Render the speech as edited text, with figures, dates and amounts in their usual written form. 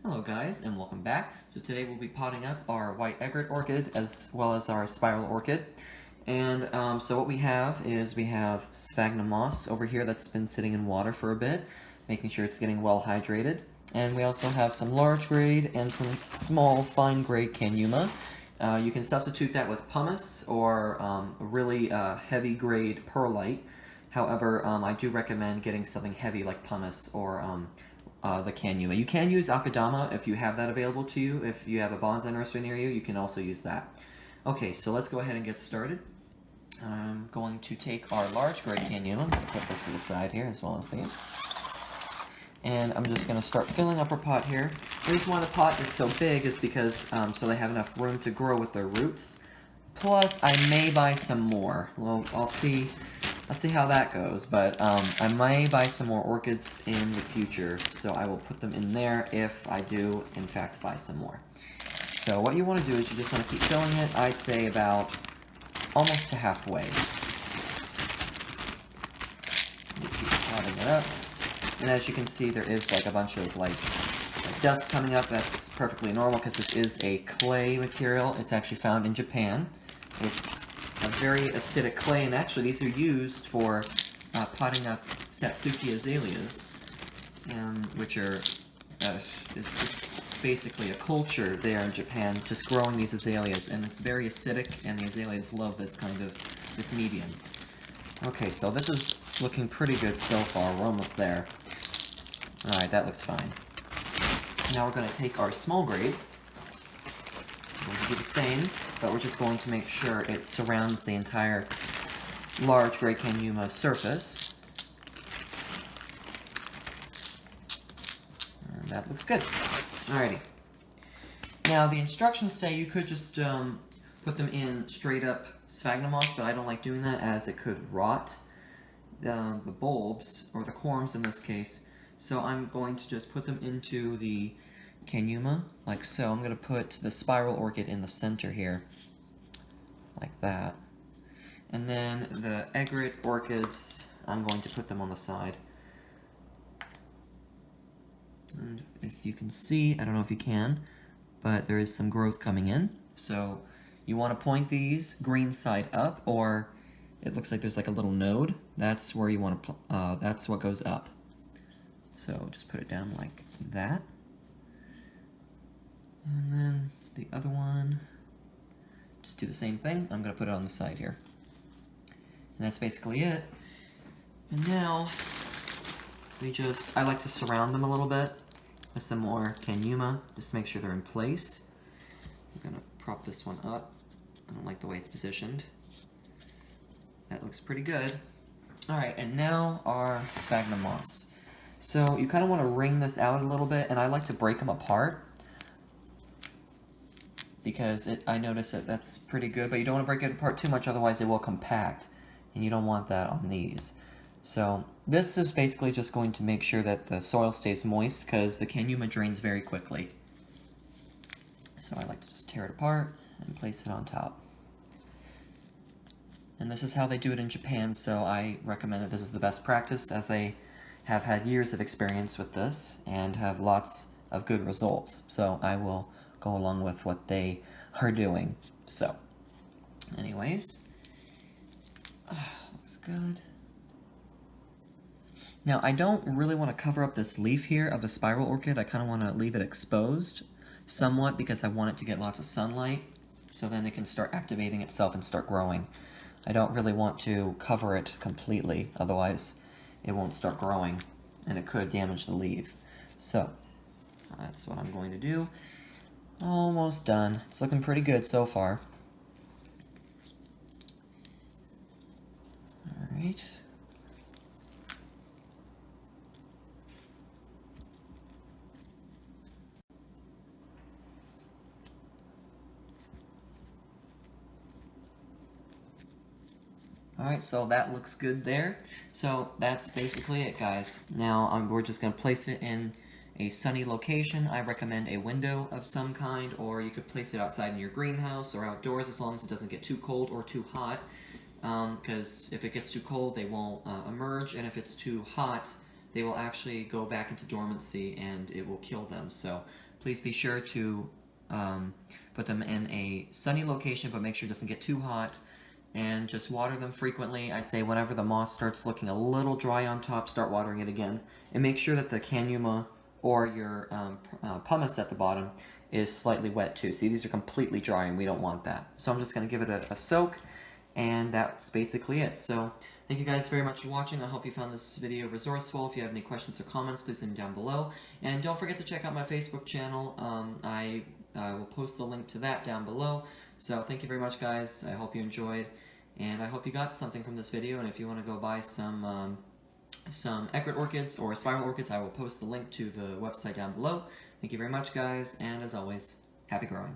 Hello guys, and welcome back. So today we'll be potting up our white egret orchid as well as our spiral orchid. And so what we have is we have sphagnum moss over here that's been sitting in water for a bit, making sure it's getting well hydrated. And we also have some large grade and some small fine grade canuma. You can substitute that with pumice or a really heavy grade perlite. However, I do recommend getting something heavy like pumice or the canuma. You can use akadama if you have that available to you. If you have a bonsai nursery near you, you can also use that. Okay, so let's go ahead and get started. I'm going to take our large grade canuma, put this to the side here as well as these. And I'm just going to start filling up our pot here. The reason why the pot is so big is because so they have enough room to grow with their roots. Plus, I may buy some more. Well, I'll see how that goes, but I may buy some more orchids in the future, so I will put them in there if I do, in fact, buy some more. So what you want to do is you just want to keep filling it, I'd say about almost to halfway. Just keep potting it up. And as you can see, there is like a bunch of like dust coming up. That's perfectly normal because this is a clay material. It's actually found in Japan. It's a very acidic clay, and actually these are used for potting up Satsuki azaleas, which are, it's basically a culture there in Japan, just growing these azaleas, and it's very acidic, and the azaleas love this medium. Okay, so this is looking pretty good so far. We're almost there. Alright, that looks fine. Now we're going to take our small grade. We're going to do the same, but we're just going to make sure it surrounds the entire large grade canuma surface. And that looks good. Alrighty. Now the instructions say you could just put them in straight up sphagnum moss, but I don't like doing that as it could rot the bulbs, or the corms in this case. So I'm going to just put them into the canuma, like so. I'm going to put the spiral orchid in the center here, like that. And then the egret orchids, I'm going to put them on the side. And if you can see, I don't know if you can, but there is some growth coming in. So you want to point these green side up, or it looks like there's like a little node. That's where you want to, that's what goes up. So just put it down like that. And then the other one, just do the same thing. I'm going to put it on the side here. And that's basically it. And now, I like to surround them a little bit with some more canuma, just to make sure they're in place. I'm going to prop this one up. I don't like the way it's positioned. That looks pretty good. Alright, and now our sphagnum moss. So you kind of want to wring this out a little bit, and I like to break them apart, because I notice that that's pretty good, but you don't want to break it apart too much, otherwise it will compact, and you don't want that on these. So this is basically just going to make sure that the soil stays moist, because the canuma drains very quickly. So I like to just tear it apart and place it on top. And this is how they do it in Japan, so I recommend that this is the best practice, as they have had years of experience with this and have lots of good results. So I will go along with what they are doing. So, anyways, looks good. Now, I don't really want to cover up this leaf here of the spiral orchid. I kind of want to leave it exposed somewhat because I want it to get lots of sunlight, so then it can start activating itself and start growing. I don't really want to cover it completely, otherwise it won't start growing and it could damage the leaf. So that's what I'm going to do. Almost done. It's looking pretty good so far. Alright. Alright, so that looks good there. So that's basically it, guys. Now we're just going to place it in a sunny location. I recommend a window of some kind, or you could place it outside in your greenhouse or outdoors, as long as it doesn't get too cold or too hot. Because if it gets too cold, they won't emerge, and if it's too hot, they will actually go back into dormancy and it will kill them. So please be sure to put them in a sunny location, but make sure it doesn't get too hot. And just water them frequently. I say whenever the moss starts looking a little dry on top, start watering it again. And make sure that the canuma or your pumice at the bottom is slightly wet too. See, these are completely dry and we don't want that. So I'm just going to give it a soak, and that's basically it. So thank you guys very much for watching. I hope you found this video resourceful. If you have any questions or comments, please leave them down below. And don't forget to check out my Facebook channel. I will post the link to that down below. So thank you very much, guys. I hope you enjoyed, and I hope you got something from this video. And if you want to go buy some egret orchids or spiral orchids, I will post the link to the website down below. Thank you very much, guys, and as always, happy growing.